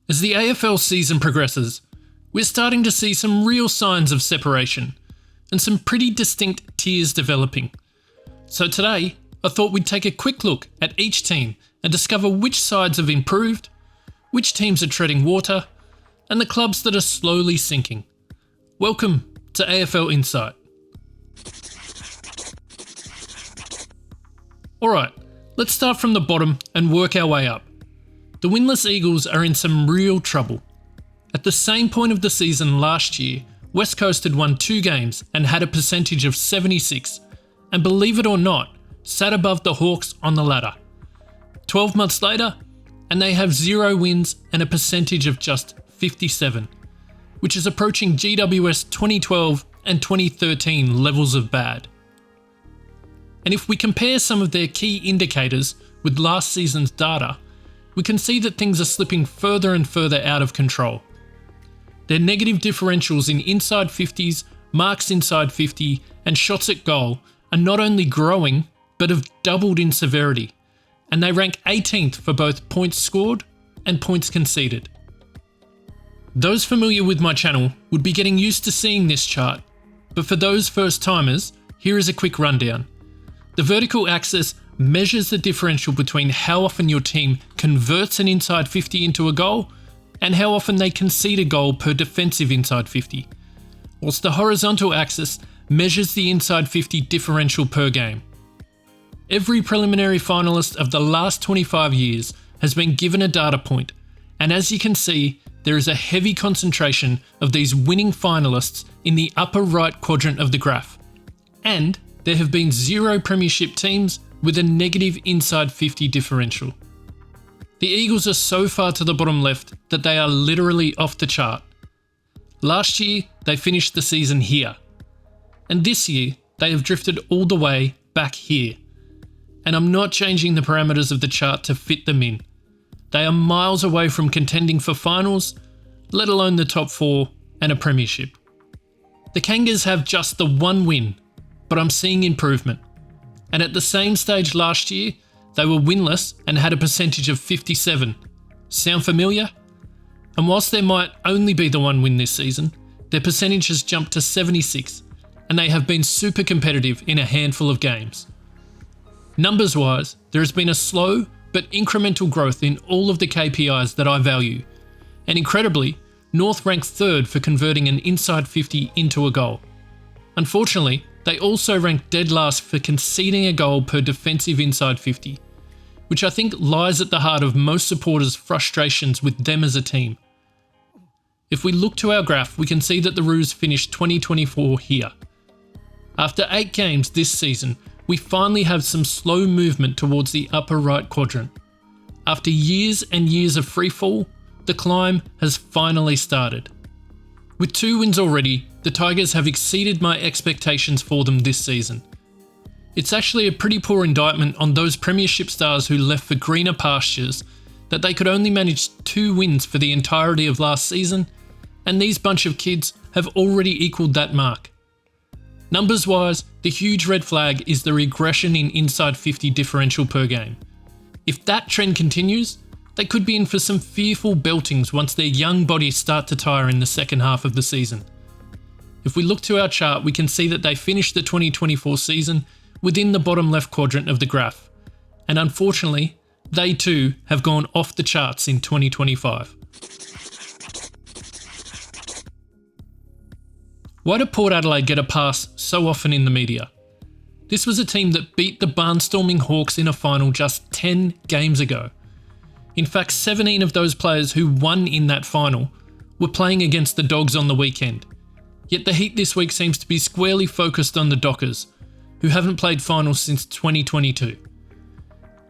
As the AFL season progresses, we're starting to see some real signs of separation and some pretty distinct tiers developing. So today, I thought we'd take a quick look at each team and discover which sides have improved, which teams are treading water, and the clubs that are slowly sinking. Welcome to AFL Insight. Alright, let's start from the bottom and work our way up. The winless Eagles are in some real trouble. At the same point of the season last year, West Coast had won 2 games and had a percentage of 76, and believe it or not, sat above the Hawks on the ladder. 12 months later, and they have 0 wins and a percentage of just 57, which is approaching GWS 2012 and 2013 levels of bad. And if we compare some of their key indicators with last season's data, we can see that things are slipping further and further out of control. Their negative differentials in inside 50s, marks inside 50, and shots at goal are not only growing, but have doubled in severity, and they rank 18th for both points scored and points conceded. Those familiar with my channel would be getting used to seeing this chart, but for those first timers, here is a quick rundown. The vertical axis measures the differential between how often your team converts an inside 50 into a goal and how often they concede a goal per defensive inside 50, whilst the horizontal axis measures the inside 50 differential per game. Every preliminary finalist of the last 25 years has been given a data point, and as you can see, there is a heavy concentration of these winning finalists in the upper right quadrant of the graph, and there have been 0 premiership teams with a negative inside 50 differential. The Eagles are so far to the bottom left that they are literally off the chart. Last year, they finished the season here, and this year, they have drifted all the way back here. And I'm not changing the parameters of the chart to fit them in. They are miles away from contending for finals, let alone the top 4 and a premiership. The Kangas have just the 1 win, but I'm seeing improvement. And at the same stage last year, they were winless and had a percentage of 57. Sound familiar? And whilst there might only be the 1 win this season, their percentage has jumped to 76, and they have been super competitive in a handful of games. Numbers-wise, there has been a slow but incremental growth in all of the KPIs that I value, and incredibly, North ranked 3rd for converting an inside 50 into a goal. Unfortunately, they also ranked dead last for conceding a goal per defensive inside 50, which I think lies at the heart of most supporters' frustrations with them as a team. If we look to our graph, we can see that the Roos finished 2024 here. After 8 games this season, we finally have some slow movement towards the upper right quadrant. After years and years of freefall, the climb has finally started. With 2 wins already, the Tigers have exceeded my expectations for them this season. It's actually a pretty poor indictment on those premiership stars who left for greener pastures that they could only manage 2 wins for the entirety of last season, and these bunch of kids have already equalled that mark. Numbers-wise, the huge red flag is the regression in inside 50 differential per game. If that trend continues, they could be in for some fearful beltings once their young bodies start to tire in the second half of the season. If we look to our chart, we can see that they finished the 2024 season within the bottom left quadrant of the graph, and unfortunately, they too have gone off the charts in 2025. Why do Port Adelaide get a pass so often in the media? This was a team that beat the barnstorming Hawks in a final just 10 games ago. In fact, 17 of those players who won in that final were playing against the Dogs on the weekend. Yet the heat this week seems to be squarely focused on the Dockers, who haven't played finals since 2022.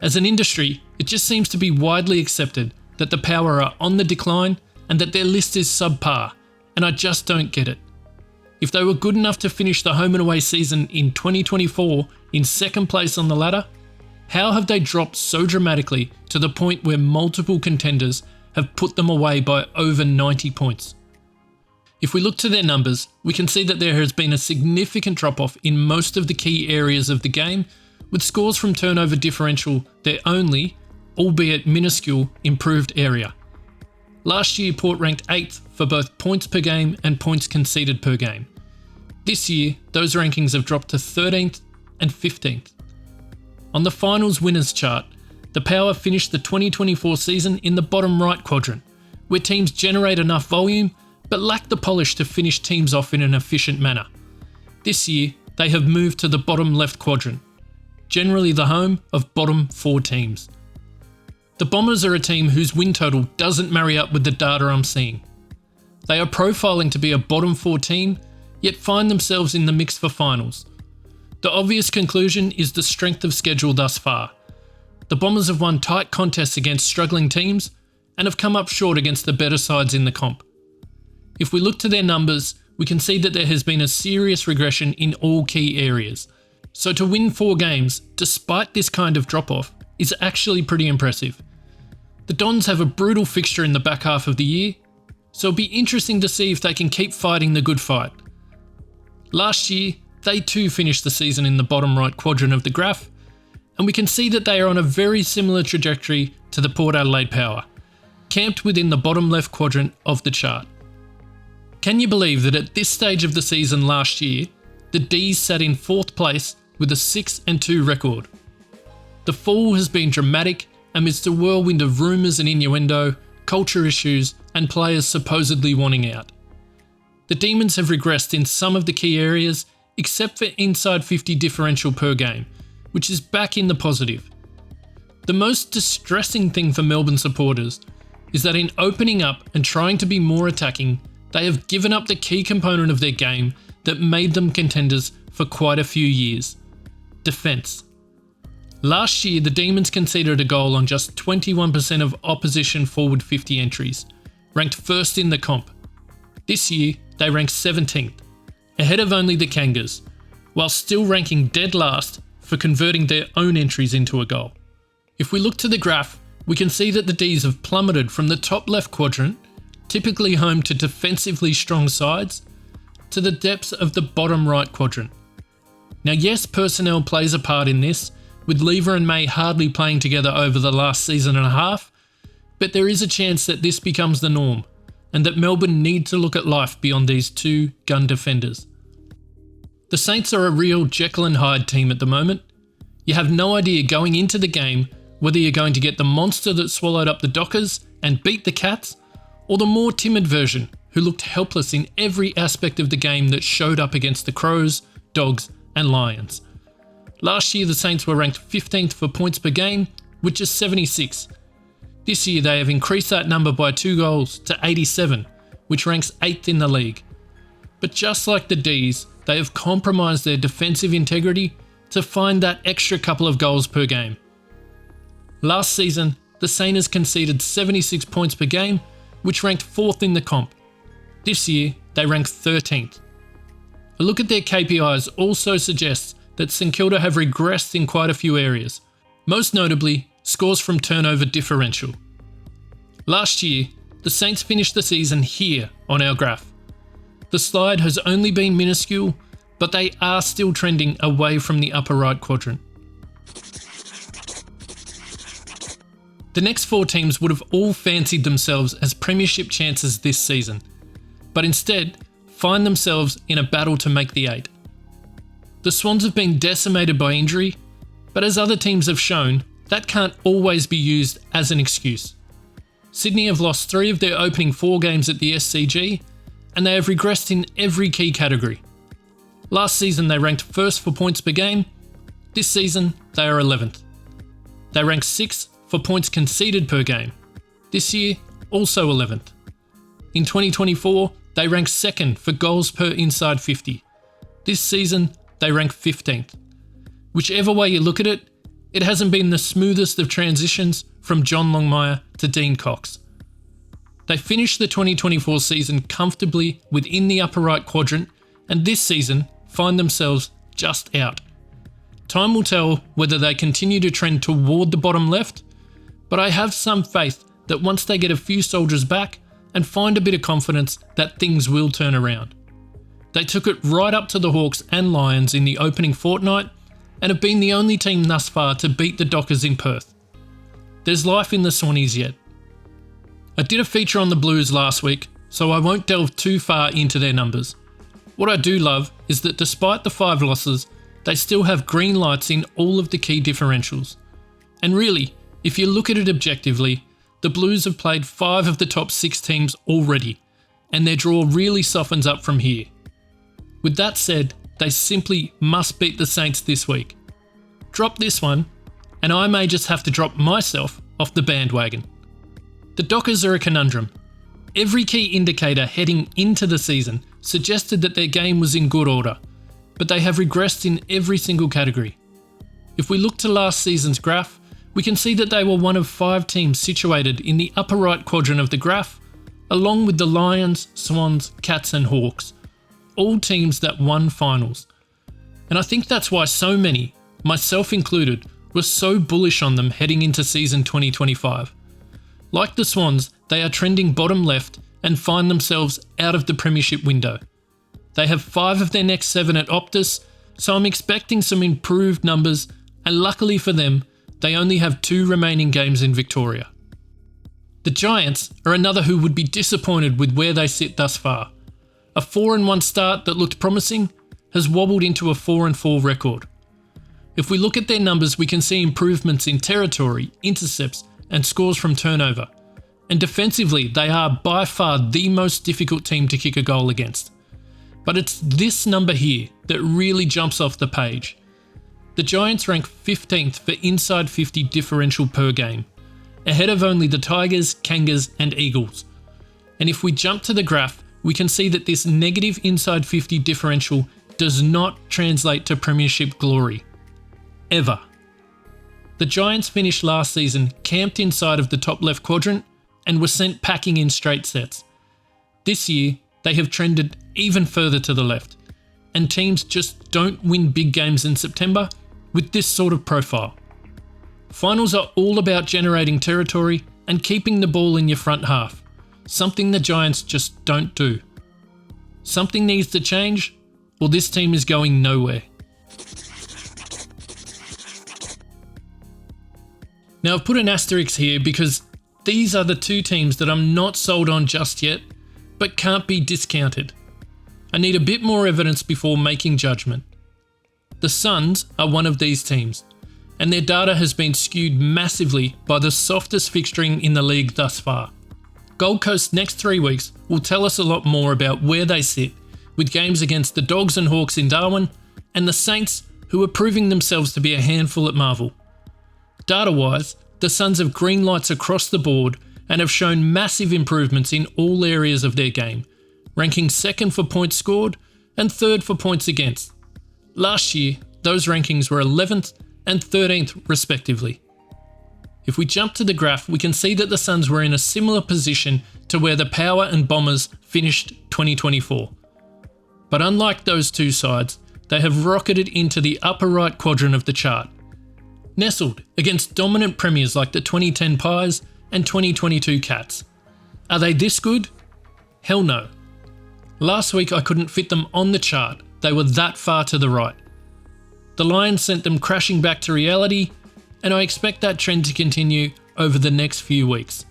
As an industry, it just seems to be widely accepted that the Power are on the decline and that their list is subpar, and I just don't get it. If they were good enough to finish the home and away season in 2024 in 2nd place on the ladder, how have they dropped so dramatically to the point where multiple contenders have put them away by over 90 points? If we look to their numbers, we can see that there has been a significant drop-off in most of the key areas of the game, with scores from turnover differential their only, albeit minuscule, improved area. Last year, Port ranked 8th for both points per game and points conceded per game. This year, those rankings have dropped to 13th and 15th. On the finals winners chart, the Power finished the 2024 season in the bottom right quadrant, where teams generate enough volume but lack the polish to finish teams off in an efficient manner. This year, they have moved to the bottom left quadrant, generally the home of bottom 4 teams. The Bombers are a team whose win total doesn't marry up with the data I'm seeing. They are profiling to be a bottom 4 team, yet find themselves in the mix for finals. The obvious conclusion is the strength of schedule thus far. The Bombers have won tight contests against struggling teams and have come up short against the better sides in the comp. If we look to their numbers, we can see that there has been a serious regression in all key areas. So to win 4 games, despite this kind of drop-off, is actually pretty impressive. The Dons have a brutal fixture in the back half of the year, so it'll be interesting to see if they can keep fighting the good fight. Last year, they too finished the season in the bottom right quadrant of the graph, and we can see that they are on a very similar trajectory to the Port Adelaide Power, camped within the bottom left quadrant of the chart. Can you believe that at this stage of the season last year, the D's sat in 4th place with a 6-2 record? The fall has been dramatic amidst a whirlwind of rumours and innuendo, culture issues, and players supposedly wanting out. The Demons have regressed in some of the key areas, except for inside 50 differential per game, which is back in the positive. The most distressing thing for Melbourne supporters is that in opening up and trying to be more attacking, they have given up the key component of their game that made them contenders for quite a few years: defence. Last year, the Demons conceded a goal on just 21% of opposition forward 50 entries, ranked 1st in the comp. This year, they rank 17th, ahead of only the Kangas, while still ranking dead last for converting their own entries into a goal. If we look to the graph, we can see that the Ds have plummeted from the top left quadrant, typically home to defensively strong sides, to the depths of the bottom right quadrant. Now yes, personnel plays a part in this, with Lever and May hardly playing together over the last season and a half, but there is a chance that this becomes the norm, and that Melbourne need to look at life beyond these 2 gun defenders. The Saints are a real Jekyll and Hyde team at the moment. You have no idea going into the game whether you're going to get the monster that swallowed up the Dockers and beat the Cats, or the more timid version who looked helpless in every aspect of the game that showed up against the Crows, Dogs and Lions. Last year the Saints were ranked 15th for points per game, which is 76. This year they have increased that number by 2 goals to 87, which ranks 8th in the league. But just like the Ds, they have compromised their defensive integrity to find that extra couple of goals per game. Last season, the Saints conceded 76 points per game, which ranked 4th in the comp. This year, they rank 13th. A look at their KPIs also suggests that St Kilda have regressed in quite a few areas, most notably scores from turnover differential. Last year, the Saints finished the season here on our graph. The slide has only been minuscule, but they are still trending away from the upper right quadrant. The next 4 teams would have all fancied themselves as premiership chances this season, but instead find themselves in a battle to make the 8. The Swans have been decimated by injury, but as other teams have shown, that can't always be used as an excuse. Sydney have lost 3 of their opening 4 games at the SCG, and they have regressed in every key category. Last season they ranked 1st for points per game. This season they are 11th. They rank 6th for points conceded per game. This year, also 11th. In 2024, they rank 2nd for goals per inside 50. This season, they rank 15th. Whichever way you look at it, it hasn't been the smoothest of transitions from John Longmire to Dean Cox. They finished the 2024 season comfortably within the upper right quadrant, and this season find themselves just out. Time will tell whether they continue to trend toward the bottom left, but I have some faith that once they get a few soldiers back and find a bit of confidence, that things will turn around. They took it right up to the Hawks and Lions in the opening fortnight and have been the only team thus far to beat the Dockers in Perth. There's life in the Swannies yet. I did a feature on the Blues last week, so I won't delve too far into their numbers. What I do love is that despite the 5 losses, they still have green lights in all of the key differentials. And really, if you look at it objectively, the Blues have played 5 of the top 6 teams already, and their draw really softens up from here. With that said, they simply must beat the Saints this week. Drop this one, and I may just have to drop myself off the bandwagon. The Dockers are a conundrum. Every key indicator heading into the season suggested that their game was in good order, but they have regressed in every single category. If we look to last season's graph, we can see that they were one of 5 teams situated in the upper right quadrant of the graph, along with the Lions, Swans, Cats and Hawks, all teams that won finals. And I think that's why so many, myself included, were so bullish on them heading into season 2025. Like the Swans, they are trending bottom left and find themselves out of the premiership window. They have 5 of their next 7 at Optus, so I'm expecting some improved numbers, and luckily for them, they only have 2 remaining games in Victoria. The Giants are another who would be disappointed with where they sit thus far. A 4-1 start that looked promising has wobbled into a 4-4 record. If we look at their numbers, we can see improvements in territory, intercepts, and scores from turnover. And defensively, they are by far the most difficult team to kick a goal against. But it's this number here that really jumps off the page. The Giants rank 15th for inside 50 differential per game, ahead of only the Tigers, Kangas and Eagles. And if we jump to the graph, we can see that this negative inside 50 differential does not translate to premiership glory. Ever. The Giants finished last season camped inside of the top left quadrant and were sent packing in straight sets. This year, they have trended even further to the left, and teams just don't win big games in September with this sort of profile. Finals are all about generating territory and keeping the ball in your front half, something the Giants just don't do. Something needs to change, or this team is going nowhere. Now I've put an asterisk here because these are the 2 teams that I'm not sold on just yet, but can't be discounted. I need a bit more evidence before making judgment. The Suns are one of these teams, and their data has been skewed massively by the softest fixturing in the league thus far. Gold Coast's next 3 weeks will tell us a lot more about where they sit, with games against the Dogs and Hawks in Darwin, and the Saints, who are proving themselves to be a handful at Marvel. Data-wise, the Suns have green lights across the board and have shown massive improvements in all areas of their game, ranking 2nd for points scored and 3rd for points against. Last year, those rankings were 11th and 13th respectively. If we jump to the graph, we can see that the Suns were in a similar position to where the Power and Bombers finished 2024. But unlike those 2 sides, they have rocketed into the upper right quadrant of the chart, nestled against dominant premiers like the 2010 Pies and 2022 Cats. Are they this good? Hell no. Last week I couldn't fit them on the chart, they were that far to the right. The Lions sent them crashing back to reality, and I expect that trend to continue over the next few weeks.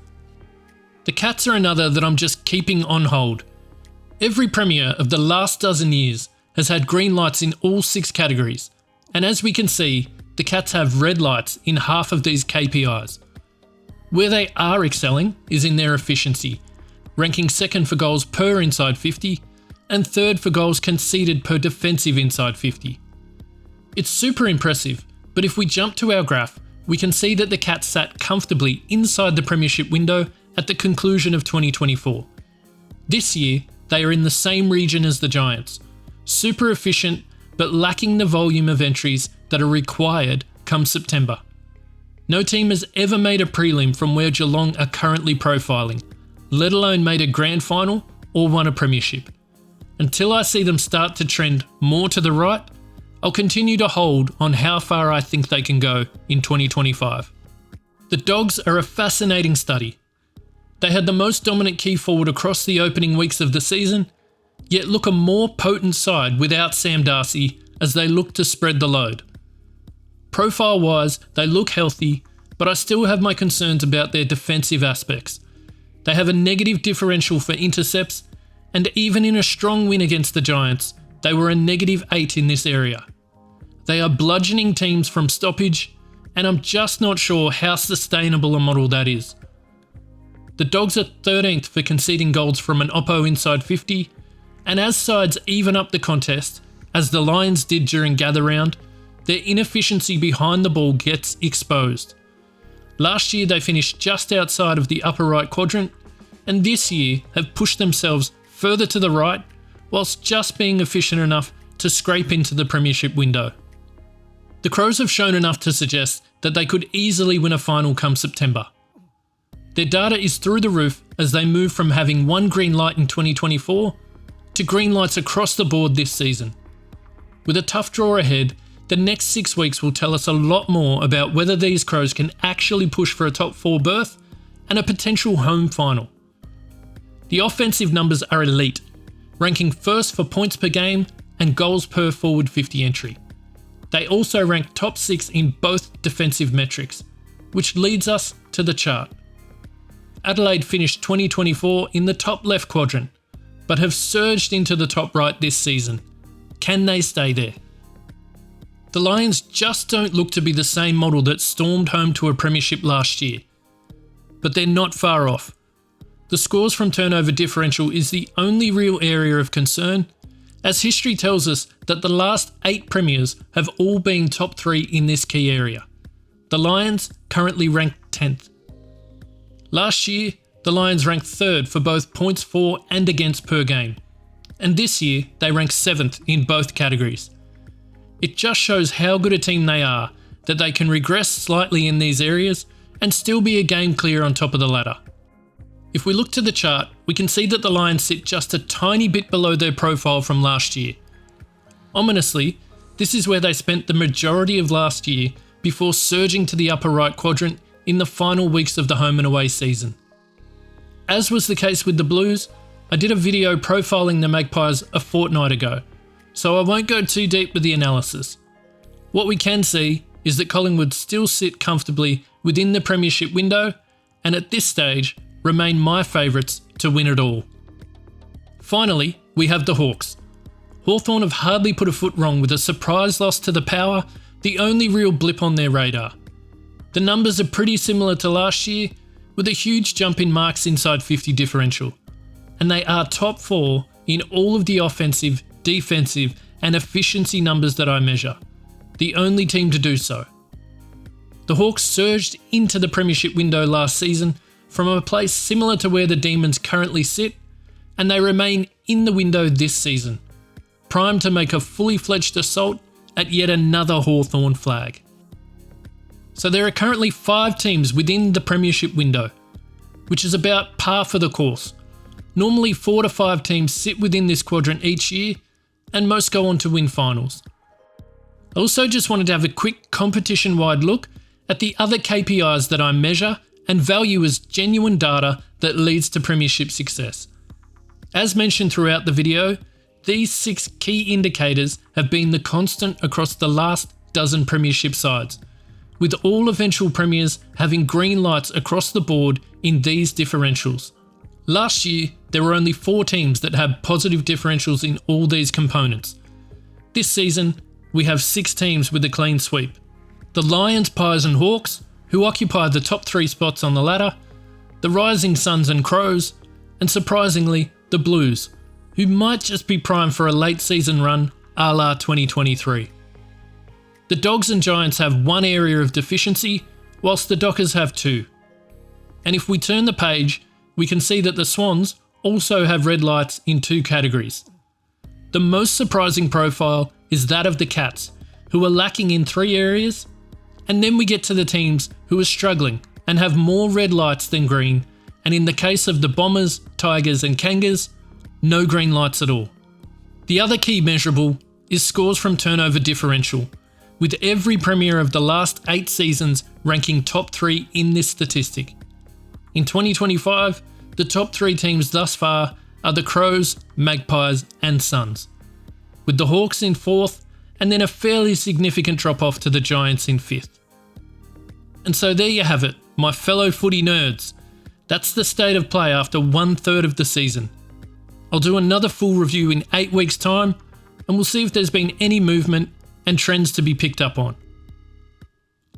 The Cats are another that I'm just keeping on hold. Every premier of the last dozen years has had green lights in all 6 categories, and as we can see, the Cats have red lights in half of these KPIs. Where they are excelling is in their efficiency, ranking 2nd for goals per inside 50 and 3rd for goals conceded per defensive inside 50. It's super impressive, but if we jump to our graph, we can see that the Cats sat comfortably inside the premiership window at the conclusion of 2024. This year, they are in the same region as the Giants, super efficient but lacking the volume of entries that are required come September. No team has ever made a prelim from where Geelong are currently profiling, let alone made a grand final or won a premiership. Until I see them start to trend more to the right, I'll continue to hold on how far I think they can go in 2025. The Dogs are a fascinating study. They had the most dominant key forward across the opening weeks of the season, yet look a more potent side without Sam Darcy as they look to spread the load. Profile-wise, they look healthy, but I still have my concerns about their defensive aspects. They have a negative differential for intercepts, and even in a strong win against the Giants, they were a -8 in this area. They are bludgeoning teams from stoppage, and I'm just not sure how sustainable a model that is. The Dogs are 13th for conceding goals from an oppo inside 50, and as sides even up the contest, as the Lions did during gather round, their inefficiency behind the ball gets exposed. Last year they finished just outside of the upper right quadrant, and this year have pushed themselves further to the right, whilst just being efficient enough to scrape into the premiership window. The Crows have shown enough to suggest that they could easily win a final come September. Their data is through the roof as they move from having one green light in 2024 to green lights across the board this season. With a tough draw ahead, the next 6 weeks will tell us a lot more about whether these Crows can actually push for a top 4 berth and a potential home final. The offensive numbers are elite, ranking first for points per game and goals per forward 50 entry. They also rank top 6 in both defensive metrics, which leads us to the chart. Adelaide finished 2024 in the top left quadrant, but have surged into the top right this season. Can they stay there? The Lions just don't look to be the same model that stormed home to a premiership last year, but they're not far off. The scores from turnover differential is the only real area of concern, as history tells us that the last 8 premiers have all been top 3 in this key area. The Lions currently rank 10th. Last year, the Lions ranked 3rd for both points for and against per game, and this year they rank 7th in both categories. It just shows how good a team they are that they can regress slightly in these areas and still be a game clear on top of the ladder. If we look to the chart, we can see that the Lions sit just a tiny bit below their profile from last year. Ominously, this is where they spent the majority of last year before surging to the upper right quadrant in the final weeks of the home and away season. As was the case with the Blues, I did a video profiling the Magpies a fortnight ago, so I won't go too deep with the analysis. What we can see is that Collingwood still sit comfortably within the premiership window, and at this stage remain my favourites to win it all. Finally, we have the Hawks. Hawthorn have hardly put a foot wrong with a surprise loss to the Power, the only real blip on their radar. The numbers are pretty similar to last year, with a huge jump in marks inside 50 differential, and they are top 4 in all of the offensive, defensive and efficiency numbers that I measure, the only team to do so. The Hawks surged into the premiership window last season from a place similar to where the Demons currently sit, and they remain in the window this season, primed to make a fully fledged assault at yet another Hawthorn flag. So there are currently 5 teams within the premiership window, which is about par for the course. Normally 4 to 5 teams sit within this quadrant each year, and most go on to win finals. I also just wanted to have a quick competition-wide look at the other KPIs that I measure and value as genuine data that leads to premiership success. As mentioned throughout the video, these 6 key indicators have been the constant across the last dozen premiership sides, with all eventual premiers having green lights across the board in these differentials. Last year, there were only 4 teams that had positive differentials in all these components. This season, we have 6 teams with a clean sweep. The Lions, Pies and Hawks, who occupy the top 3 spots on the ladder, the Rising Suns and Crows, and surprisingly, the Blues, who might just be primed for a late season run a la 2023. The Dogs and Giants have one area of deficiency, whilst the Dockers have 2. And if we turn the page, we can see that the Swans also have red lights in 2 categories. The most surprising profile is that of the Cats, who are lacking in 3 areas, and then we get to the teams who are struggling and have more red lights than green, and in the case of the Bombers, Tigers and Kangas, no green lights at all. The other key measurable is scores from turnover differential, with every premier of the last 8 seasons ranking top 3 in this statistic. In 2025, the top 3 teams thus far are the Crows, Magpies and Suns, with the Hawks in 4th and then a fairly significant drop off to the Giants in 5th. And so there you have it, my fellow footy nerds. That's the state of play after 1/3 of the season. I'll do another full review in 8 weeks' time, and we'll see if there's been any movement and trends to be picked up on.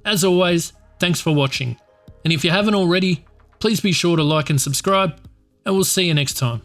As always, thanks for watching, and if you haven't already, please be sure to like and subscribe, and we'll see you next time.